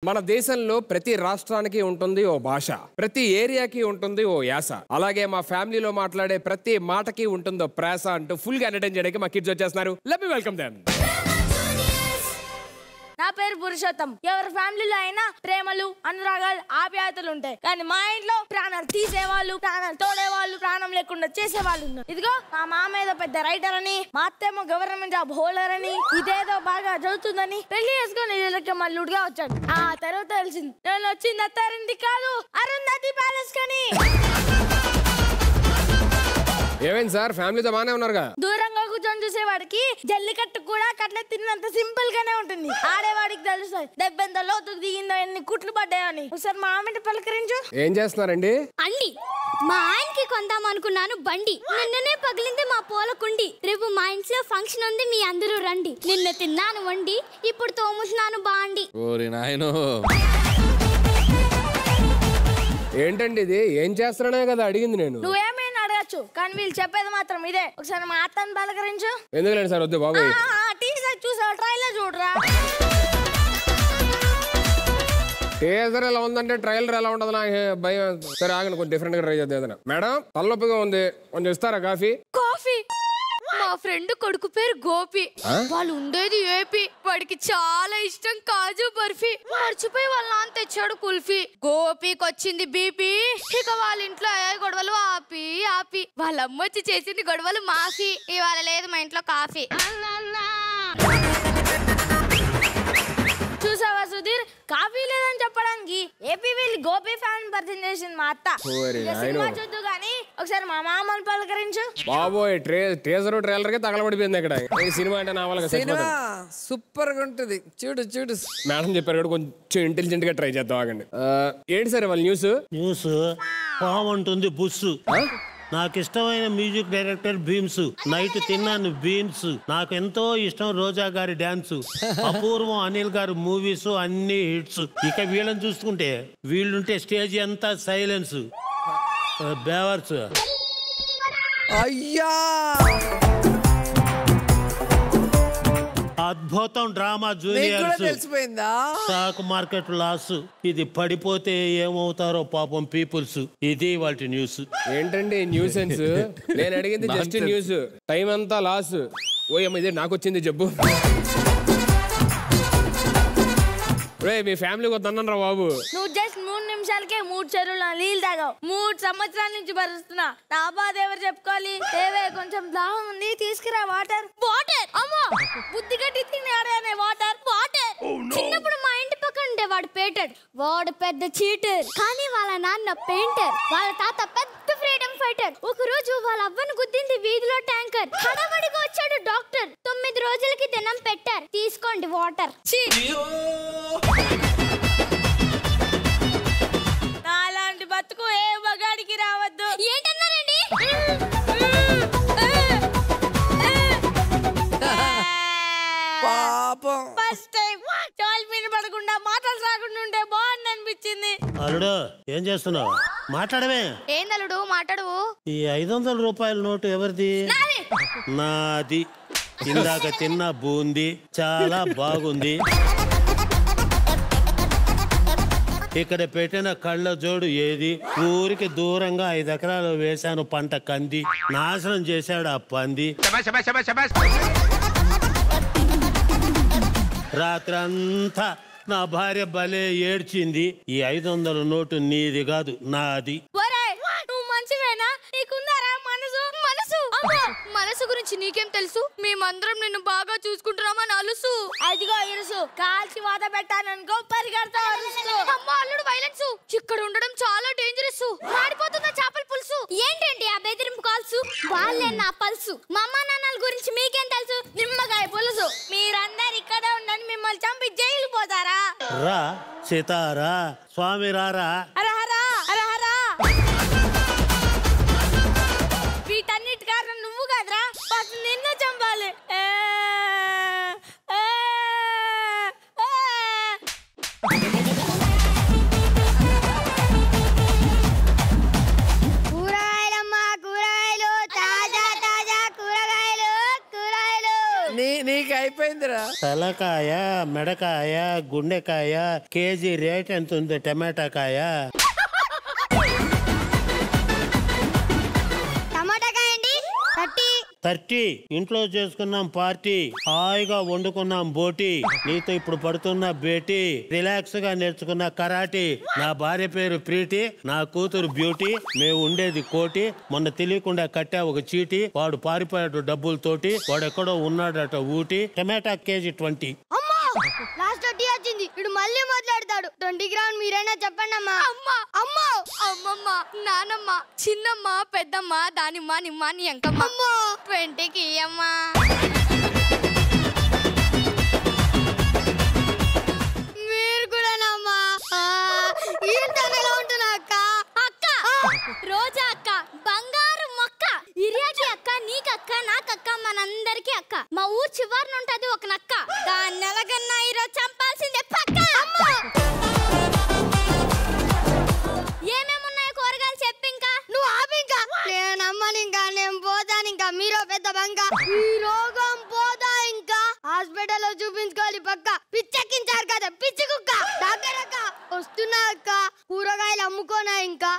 మన దేశంలో ప్రతి రాష్ట్రానికి ఉంటుంది ఓ భాష, ప్రతి ఏరియాకి ఉంటుంది ఓ యాస. అలాగే మా ఫ్యామిలీలో మాట్లాడే ప్రతి మాటకి ఉంటుందో ప్రాస అంటూ ఫుల్ గా ఎంటర్టైన్ చేయడానికి మా కిడ్స్ వచ్చేస్తున్నారు. Let me welcome them. నా పేరు పురుషోత్తం. ఎవరి ఫ్యామిలీలో అయినా ప్రేమలు, అనురాగాలు, ఆప్యాయతలు ఉంటాయి. కానీ మా ఇంట్లో ప్రాణాలు తీసేవాళ్ళు, ప్రాణాలు తోడేవాళ్ళు, ప్రాణం లేకుండా చేసేవాళ్ళు ఉన్నారు. ఇదిగో మా మామ ఏదో పెద్ద రైటర్ అని, మా అత్తేమో గవర్నమెంట్ జాబ్ హోల్డర్ అని, ఇదేదో బాగా చదువుతుందని పెళ్లి చేసుకుని ఇళ్ళకి మల్లుడిగా వచ్చాడు. ఆ తర్వాత తెలిసింది నేను వచ్చింది అత్తారింటికి కాదు, అరుంధతి ప్యాలెస్ కని. ఏమైంది సార్, ఫ్యామిలీతో బానే ఉన్నారుగా? దూరంగా కూర్చొని చూసేవాడికి జల్లికట్టు కూడా కట్ల తిన్నంత సింపుల్ గానే ఉంటుంది. ఆడేవాడికి తెలుస్తుంది దెబ్బెంత లోతుకు దిగిందో, ఎన్ని కుట్లు పడ్డాయని. ఒకసారి మా ఆమె పలకరించు. ఏం చేస్తున్నారండి? అండి, మా ఆయనకి కొందాం అనుకున్నాను బండి. నిన్ననే పగిలింది మా పూలకుండి. రేపు మా ఇంట్లో ఫంక్షన్ ఉంది, మీ అందరూ రండి. నిన్న తిన్నాను వండి, ఇప్పుడు తోముతున్నాను బాండి. ఓరి నాయనో, ఏంటండి ఇది? ఏం చేస్తున్నానే కదా అడిగింది నేను. నువ్వేమైనా అడగచ్చు, కానీ వీళ్ళు చెప్పేది మాత్రం ఇదే. ఒకసారి మా అత్తని పలకరించు. ఎందుకులేండి సార్, వద్దు బాబాయ్. టీచర్ చూసావు, ట్రైలర్ చూడరా. టీజర్ ఎలా ఉందంటే ట్రైలర్ ఎలా ఉండదు నాకు భయం. సరే ఆగండి, కొంచెం డిఫరెంట్ గా ట్రై చేద్దాం ఏదైనా. మేడం, తలనొప్పిగా ఉంది, కొంచెం ఇస్తారా కాఫీ? కాఫీ? మా ఫ్రెండ్ కొడుకు పేరు గోపి, వాళ్ళు ఉండేది ఏపీ. వాడికి చాలా ఇష్టం కాజు బర్ఫీ. మర్చిపోయి వాళ్ళ నాన్న తెచ్చాడు కుల్ఫీ. గోపికి వచ్చింది బీపీ. ఇక వాళ్ళ ఇంట్లో గొడవలు ఆపి ఆపి వాళ్ళ అమ్మ వచ్చి చేసింది గొడవలు మాఫీ. ఇవాళ లేదు మా ఇంట్లో కాఫీ. చూసావా సుధీర్, కాఫీ లేదని చెప్పడానికి ఏపీ వెళ్ళి గోపి ఫ్యాన్ పరిచయం చేసింది మా అత్త. సినిమా చూద్దు గానీ ఒకసారి మా మామని పలకరించు. బాబోయ్, టీజర్ ట్రైలర్ కి తగలబడిపోయింది ఇక్కడ. ఈ సినిమా అంటే నా వాళ్ళకి సూపర్ గా ఉంటది. చూడు చూడు, మేడం చెప్పారు కూడా, కొంచెం ఇంటెలిజెంట్ గా ట్రై చేద్దాం. ఆగండి. ఏంటి సార్ వాళ్ళ న్యూస్? పావంటుంది బుస్సు. నాకు ఇష్టమైన మ్యూజిక్ డైరెక్టర్ భీమ్స్. నైట్ తిన్నాను బీన్స్. నాకు ఎంతో ఇష్టం రోజా గారి డాన్స్. అపూర్వం అనిల్ గారి మూవీస్ అన్ని హిట్స్. ఇక వీళ్ళని చూసుకుంటే వీళ్ళుంటే స్టేజ్ అంతా సైలెన్స్. బేవర్స్. అయ్యా, అద్భుతం డ్రామా జూనియర్స్. తెలిసిపోయిందా? Stock market loss. ఇది పడిపోతే ఏమవుతారో పాపం పీపుల్స్. ఇది వాటి న్యూస్. ఏంటండి న్యూసెన్స్? నేను అడిగింది జస్ట్ న్యూస్. టైం అంతా లాస్. ఓయమ్మ, ఇదే నాకు వచ్చింది జబ్బు. మీ ఫ్యామిలీ వద్దన్నారా బాబు? నువ్వు జస్ట్ 3 నిమిషాలకే 3 చెరువుల నీళ్ళు తాగావు. 3 సంవత్సరాల నుంచి భరిస్తున్నా. నా బాధ ఎవరు చెప్పుకోవాలి? ఏవే కొంచెం దాహం ఉంది, తీసుకురా వాటర్. వాటర్? అమ్మా, బుద్ధి గట్టి తిన్నాడే వాటర్. వాటర్. చిన్నప్పుడు మా ఇంటి పక్కన ఉండేవాడు పేటర్. వాడు పెద్ద చీటర్, కానీ వాళ్ళ నాన్న పెయింటర్. వాళ్ళ తాత పెద్ద ఫ్రీడమ్ ఫైటర్. ఒక రోజు వాళ్ళ అవ్వను గుద్దింది వీధిలో ట్యాంకర్. హడావడిగా వచ్చాడు డాక్టర్. 9 రోజులకి దినం పెట్టారు, తీసుకోండి వాటర్. నాలాంటి బతుకు ఏ మగాడికి రావద్దు. ఏంటన్నారండి? పాపం. ఫస్ట్ టైం టోల్ మీద పడకుండా మాటలు రాకుండా ఉంటే బాగుంది అనిపించింది. అల్లుడు, ఏం చేస్తున్నావు? మాట్లాడమే. ఏందలుడు మాట్లాడవు? ఈ 500 రూపాయల నోటు ఎవరిది? నాది. ఇందాక తిన్న బూంది చాలా బాగుంది. ఇక్కడ పెట్టిన కళ్ళ జోడు ఏది? ఊరికి దూరంగా 5 ఎకరాలు వేశాను పంట కంది. నాశనం చేశాడు ఆ పంది. రాత్రంతా నా భార్య భలే ఏడ్చింది. ఈ 500 నోటు నీది కాదు, నాది. నువ్వు మంచివేనా? నీకుందారా మనసు? మనసు గురించి నీకేం తెలుసు? మేమందరం నిన్ను బాగా చూసుకుంటున్నామని అలుసు. అదిగో ఇరుసు, కాల్చి వాత పెట్టాననుకో పరిగెడతావు అరుస్తూ. అమ్మ, అల్లుడు వైలెన్స్. ఇక్కడ ఉండడం చాలా డేంజరస్. మాడిపోతున్న చేపల పులుసు. ఏంటండి ఆ బెదిరింపు కాల్సు? వాళ్ళే నా పల్సు. మా అమ్మ నాన్నల గురించి మీకేం తెలుసు? నిమ్మకాయ పులుసు. మీరందరు ఇక్కడే ఉండని మిమ్మల్ని చంపి జైలు పోతారా? రా సీతారా, స్వామి రారా. హరహరా హరహరా. వీటన్నిటి కారణం నువ్వు కదరా, ఫస్ట్ నిన్ను చంపాలి. కూరగాయలమ్మా, కూరగాయలు తాజా తాజా కూరగాయలు. నీకు అయిపోయిందిరా. తలకాయ, మెడకాయ, గుండెకాయ, కేజీ రేట్ ఎంత ఉంది టమాటా కాయ? టమాటాకాయ అండి 30. ఇంట్లో చేసుకున్నాం పార్టీ, హాయిగా వండుకున్నాం బోటి, నీతో ఇప్పుడు పడుతున్న బేటీ, రిలాక్స్ గా నేర్చుకున్న కరాటీ. నా భార్య పేరు ప్రీతి, నా కూతురు బ్యూటీ, మేము ఉండేది కోటి. మొన్న తెలియకుండా కట్టా ఒక చీటీ, వాడు పారిపోయాడు డబ్బులతోటి, వాడెక్కడో ఉన్నాడట ఊటి. టమాటా కేజీ 20. లాస్ట్ టీ వచ్చింది, ఇప్పుడు మళ్ళీ మాట్లాడతాడు. 20 గ్రాములు మీరైనా చెప్పండి అమ్మా. అమ్మా అమ్మమ్మ నానమ్మ చిన్నమ్మ పెద్దమ్మ దానిమ్మ నిమ్మ నీ అంకమ్మ 20కి అమ్మా. మీరు కూడా నమ్మా. ఏంటనేలా ఉంటున్నా అక్క? అక్క రోజా అక్క బంగారు మొక్క ఇరియాకి అక్క నీకక్క నాకక్క మనందరికి అక్క. మా ఊరు చివరిన ఉంటది ఒక నక్క, దాన్ని ఎలాగన్నా ఈరోజు చంపాల్సిందే పక్క. ఏమేమున్నాయో కూరగాయలు చెప్పింకా. నువ్వు ఆపింకా. నేను అమ్మని ఇంకా, నేను పోతాను ఇంకా. మీరు పెద్ద బంక. ఈ రోగం పోదా ఇంకా. హాస్పిటల్లో చూపించుకోవాలి పక్క. పిచ్చెక్కించారు కదా పిచ్చి కుక్క. డాక్టర్ అక్క వస్తున్నా అక్క. కూరగాయలు అమ్ముకోనా ఇంకా.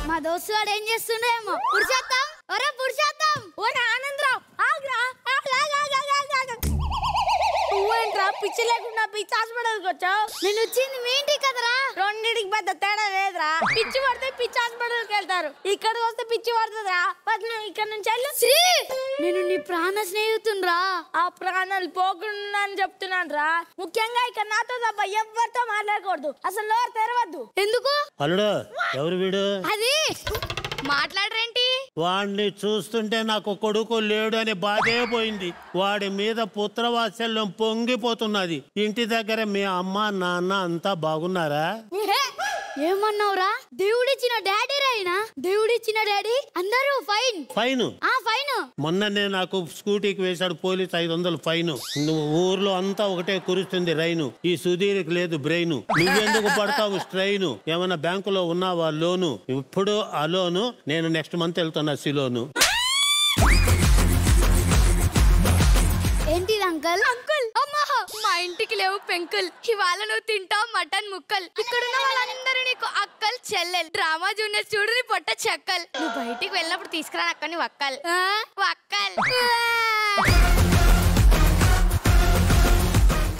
మా దోస్తు వాడు ఏం చేస్తుండేమో. పురుషోత్తం, ఒరే పురుషోత్తం, ఓరే ఆనందరావు ఆగ్రా. నువ్వేంట్రా పిచ్చి లేకుండా పిచ్చి హాస్పిటల్కి వచ్చావు? నేను వచ్చింది మీ ఇంటికి కదరా. రెండింటికి పెద్ద తేడా లేదురా. పిచ్చి పడితే పిచ్చి హాస్పిటల్కి వెళ్తారు, ఇక్కడికి వస్తే పిచ్చి పడుతుందిరా. ఇక్కడ నుంచి వెళ్ళు. శ్రీ, నేను నీ ప్రాణ స్నేహితున్రా. ఆ ప్రాణాలు పోకుండా అని చెప్తున్నాను రా. ముఖ్యంగా ఇక్కడ నాతో తప్ప ఎవరితో మాట్లాడకూడదు. అసలు నోరు తెరవద్దు. ఎందుకు? అల్లుడు ఎవరు వీడు? అది మాట్లాడరేంటి? వాడిని చూస్తుంటే నాకు కొడుకు లేడు అని బాధే పోయింది. వాడి మీద పుత్రవాత్సల్యం పొంగిపోతున్నది. ఇంటి దగ్గర మీ అమ్మ నాన్న అంతా బాగున్నారా? ఏమన్నావురా? దేవుడిచ్చిన డాడీ రైనా. దేవుడిచ్చిన డాడీ అందరూ ఫైన్. ఫైన్? ఫైన్. మొన్ననే నాకు స్కూటీకి వేశాడు పోలీస్ 500 ఫైన్. నువ్వు ఊర్లో అంతా ఒకటే కురుస్తుంది రైను, ఈ సుధీర్కి లేదు బ్రెయిన్. నువ్వెందుకు పడతావు స్ట్రైన్? ఏమన్నా బ్యాంకులో ఉన్నావా లోను? ఇప్పుడు ఆ లోను, నేను నెక్స్ట్ మంత్ వెళ్తున్నా సిలోను. ఏంటిది అంకల్? అంకుల్ అమ్మా మా ఇంటికి లేవు పెంకుల్. ఇవాళ నువ్వు తింటావు మటన్ ముక్కల్. ఇక్కడున్న వాళ్ళందరూ నీకు అక్కల్ చెల్లెల్. డ్రామా జూనియర్ చూడు నీ పొట్ట చెక్కల్. నువ్వు బయటికి వెళ్ళినప్పుడు తీసుకురా అక్కని వక్కల్ వక్కల్.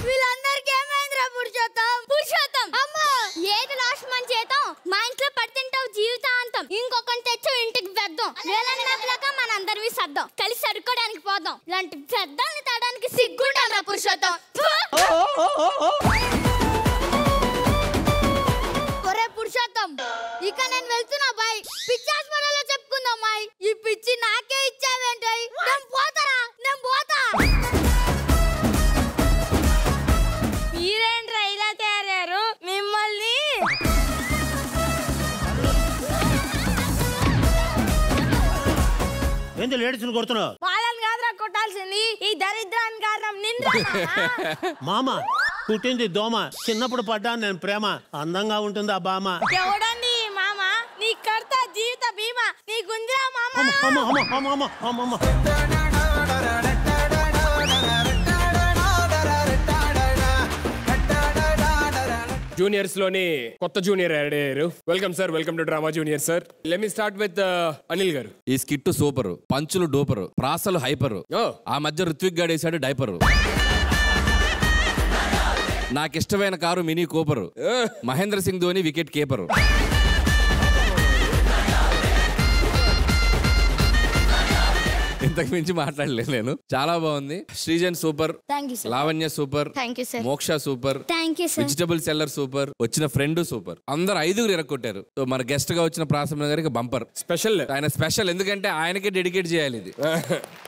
వీళ్ళందరికీ ఏమైందిరా పురుషోత్తం? పురుషోత్తం అమ్మా, ఏది లాస్ట్ మన చేతం? మా ఇంట్లో పడుతుంటావు జీవితాంతం. ఇంకొకటి తెచ్చు ఇంటికి పెద్దాం. వేలన్నాక మనందరివి సర్దాం, కలిసి సరుకోడానికి పోదాం. ఇలాంటి పెద్దల్ని తాడానికి సిగ్గుండాలి పురుషోత్తం. ఒరే పురుషోత్తం, ఇక నేను వెళ్తున్నా బాయ్. పిచ్చి హాస్పిటల్లో చెప్పుకుందాం బాయ్. ఈ పిచ్చి నాకే ఇచ్చావేంటి? నేను పోతారా, నేను పోతా. మీరేంట్రా ఇలా తయారయ్యారు? మిమ్మల్ని ఏంటి లేడీస్ని కొడుతున్నావు? వాళ్ళని కాదురా కొట్టాల్సింది, ఈ దరిద్రానికి కారణం నింద్రా. మామ పుట్టింది దోమ, చిన్నప్పుడు పడ్డాను నేను ప్రేమ. అందంగా ఉంటుంది ఆ బామ. ఎవడండి ఈ మామ? నీ కర్త జీవిత బీమా నీ గుంజరా మామ. అమ్మ అమ్మ అమ్మ అమ్మ అమ్మ అమ్మ. జూనియర్స్ లోని కొత్త జూనియర్ యాడ్ అయ్యారు. Welcome sir, welcome to drama junior sir. Let me start with Anil garu. ఈ స్కిట్ సూపర్, పంచులు డూపరు, ప్రాసలు హైపరు. ఆ మధ్య ఋత్విక్ గాడేశాడు డైపరు. నాకిష్టమైన car Mini Cooper, Mahendra Singh Dhoni wicket keeper. ఇంతకు మించి మాట్లాడలేదు నేను. చాలా బాగుంది. Srijan super, Lavanya super, Moksha super, vegetable seller super, వచ్చిన ఫ్రెండ్ సూపర్. అందరు 5 ఇరక్కొట్టారు. సో మన గెస్ట్ గా వచ్చిన ప్రాసమ్మ గారికి బంపర్ స్పెషల్. ఆయన స్పెషల్ ఎందుకంటే ఆయనకే డెడికేట్ చేయాలి ఇది.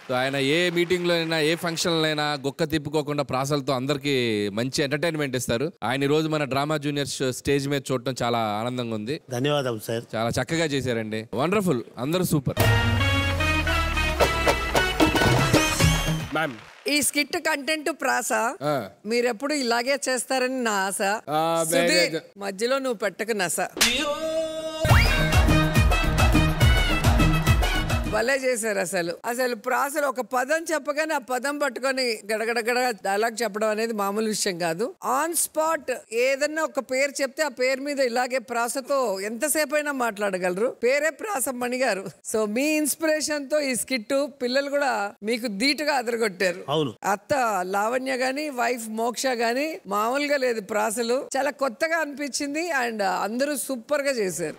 సో ఆయన ఏ మీటింగ్ లో అయినా, ఏ ఫంక్షన్ లో అయినా గొక్క తిప్పుకోకుండా ప్రాసలతో అందరికి మంచి ఎంటర్టైన్మెంట్ ఇస్తారు. ఆయన ఈ రోజు మన డ్రామా జూనియర్స్ స్టేజ్ మీద చూడటం చాలా ఆనందంగా ఉంది. ధన్యవాదాలు సార్. చాలా చక్కగా చేశారండి. వండర్ఫుల్, అందరూ సూపర్. మ్యామ్, ఈ స్కిట్ కంటెంట్ ప్రాస మీరెప్పుడు ఇలాగే చేస్తారని నా ఆశ. సుధీర్, మధ్యలో నువ్వు పెట్టక నస. భలే చేశారు. అసలు ప్రాసలు ఒక పదం చెప్పగానే ఆ పదం పట్టుకొని గడగడగడ డైలాగ్ చెప్పడం అనేది మామూలు విషయం కాదు. ఆన్ స్పాట్ ఏదన్నా ఒక పేరు చెప్తే ఆ పేరు మీద ఇలాగే ప్రాసతో ఎంతసేపు అయినా మాట్లాడగలరు. పేరే ప్రాస మణి గారు. సో మీ ఇన్స్పిరేషన్ తో ఈ స్కిట్ పిల్లలు కూడా మీకు ధీటుగా అదరగొట్టారు. అత్త లావణ్య గాని వైఫ్ మోక్ష గాని మామూలుగా లేదు. ప్రాసలు చాలా కొత్తగా అనిపించింది అండ్ అందరూ సూపర్ గా చేశారు.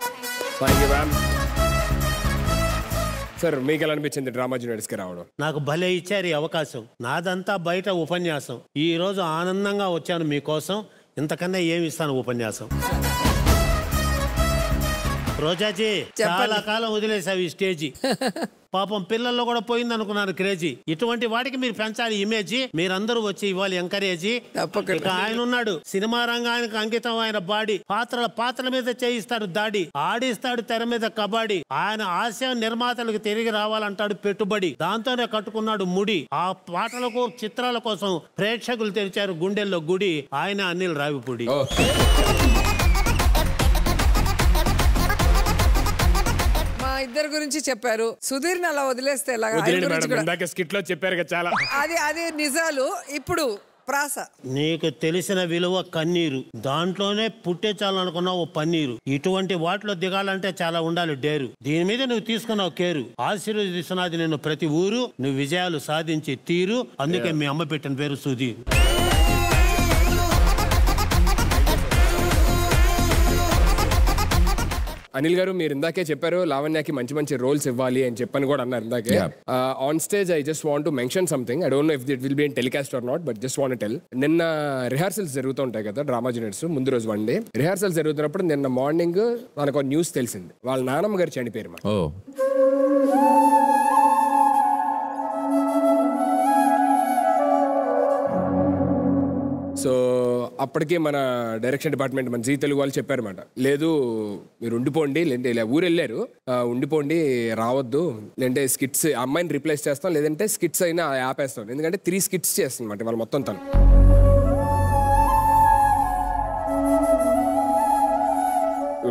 సార్ మీకు ఎలా అనిపించింది డ్రామా జూనియర్స్ కి రావడం? నాకు భలే ఇచ్చారు ఈ అవకాశం. నాదంతా బయట ఉపన్యాసం. ఈ రోజు ఆనందంగా వచ్చాను మీకోసం. ఇంతకన్నా ఏమి ఇస్తాను ఉపన్యాసం. రోజాజీ చాలా కాలం వదిలేసావు ఈ స్టేజి. పాపం పిల్లల్లో కూడా పోయింది అనుకున్నాను క్రేజీ. ఇటువంటి వాటికి మీరు పెంచాలి ఇమేజ్. మీరందరూ వచ్చి ఇవ్వాలి ఎంకరేజీ. ఇక ఆయన ఉన్నాడు సినిమా రంగానికి అంకితం. ఆయన బాడీ పాత్రల మీద చేయిస్తాడు దాడి, ఆడిస్తాడు తెర మీద కబాడీ. ఆయన ఆశయం నిర్మాతలకు తిరిగి రావాలంటాడు పెట్టుబడి. దాంతోనే కట్టుకున్నాడు ముడి. ఆ పాటలకు చిత్రాల కోసం ప్రేక్షకులు తెరిచారు గుండెల్లో గుడి. ఆయన అనిల్ రావిపూడి. ఇద్దరు గురించి చెప్పారు. సుధీర్ అలా వదిలేస్తే చెప్పారు చాలా. అది నిజాలు. ఇప్పుడు ప్రాస నీకు తెలిసిన విలువ కన్నీరు. దాంట్లోనే పుట్టే చాలనుకున్నా ఓ పన్నీరు. ఇటువంటి వాటిలో దిగాలంటే చాలా ఉండాలి డేరు. దీని మీద నువ్వు తీసుకున్నావు కేరు. ఆశీర్వదిస్తున్నది నిన్ను ప్రతి ఊరు. నువ్వు విజయాలు సాధించి తీరు. అందుకే మీ అమ్మ పెట్టిన పేరు సుధీర్. అనిల్ గారు మీరు ఇందాకే చెప్పారు లావణ్యకి మంచి మంచి రోల్స్ ఇవ్వాలి అని చెప్పని కూడా అన్నారు ఇందాకే. On stage I just want to mention something. I don't know if it will be in telecast or not, but just want tell. నిన్న రిహార్సల్స్ జరుగుతుంటాయి కదా డ్రామా జూనియర్స్ ముందు రోజు వన్ డే. రిహార్సల్స్ జరుగుతున్నప్పుడు నిన్న మార్నింగ్ మనకు న్యూస్ తెలిసింది. వాళ్ళ నానమ్మ గారు చనిపోయారు. సో అప్పటికి మన డైరెక్షన్ డిపార్ట్మెంట్ మన జీ తెలుగు వాళ్ళు చెప్పారన్నమాట, లేదు మీరు ఉండిపోండి, లేదంటే ఇలా ఊరు వెళ్ళారు ఉండిపోండి రావద్దు, లేదంటే స్కిట్స్ అమ్మాయిని రీప్లేస్ చేస్తాం, లేదంటే స్కిట్స్ అయినా ఆపేస్తాం. ఎందుకంటే 3 స్కిట్స్ చేస్తాం వాళ్ళు మొత్తం. తను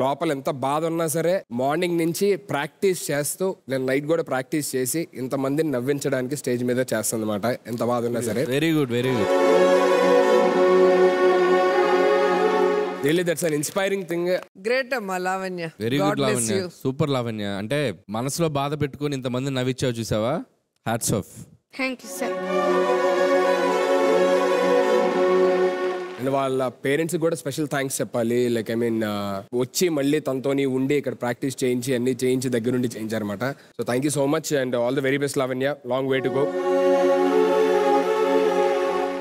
లోపల ఎంత బాధ ఉన్నా సరే మార్నింగ్ నుంచి ప్రాక్టీస్ చేస్తూ, నేను నైట్ కూడా ప్రాక్టీస్ చేసి ఇంతమందిని నవ్వించడానికి స్టేజ్ మీద చేస్తాను అనమాట. ఎంత బాధ ఉన్నా సరే. Very good, very good. Really, that's an inspiring thing. Great అమ్మా Lavanya. Very good Lavanya, super Lavanya. అంటే మనసులో బాధ పెట్టుకొని ఇంతమంది నవ్వించావు చూసావా, hats off. Thank you sir. And వాళ్ళ పేరెంట్స్ కూడా స్పెషల్ థ్యాంక్స్ చెప్పాలి. లైక్ ఐ మీన్ వచ్చి మళ్ళీ తనతోని ఉండి ఇక్కడ ప్రాక్టీస్ చేయించి అన్ని చేయించి దగ్గర నుండి చేయించారనమాట. So thank you so much and all the very best Lavanya. Long way to go.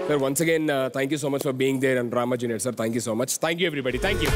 Sir, once again, thank you so much for being there on Drama Junior, sir. Thank you so much. Thank you, everybody. Thank you.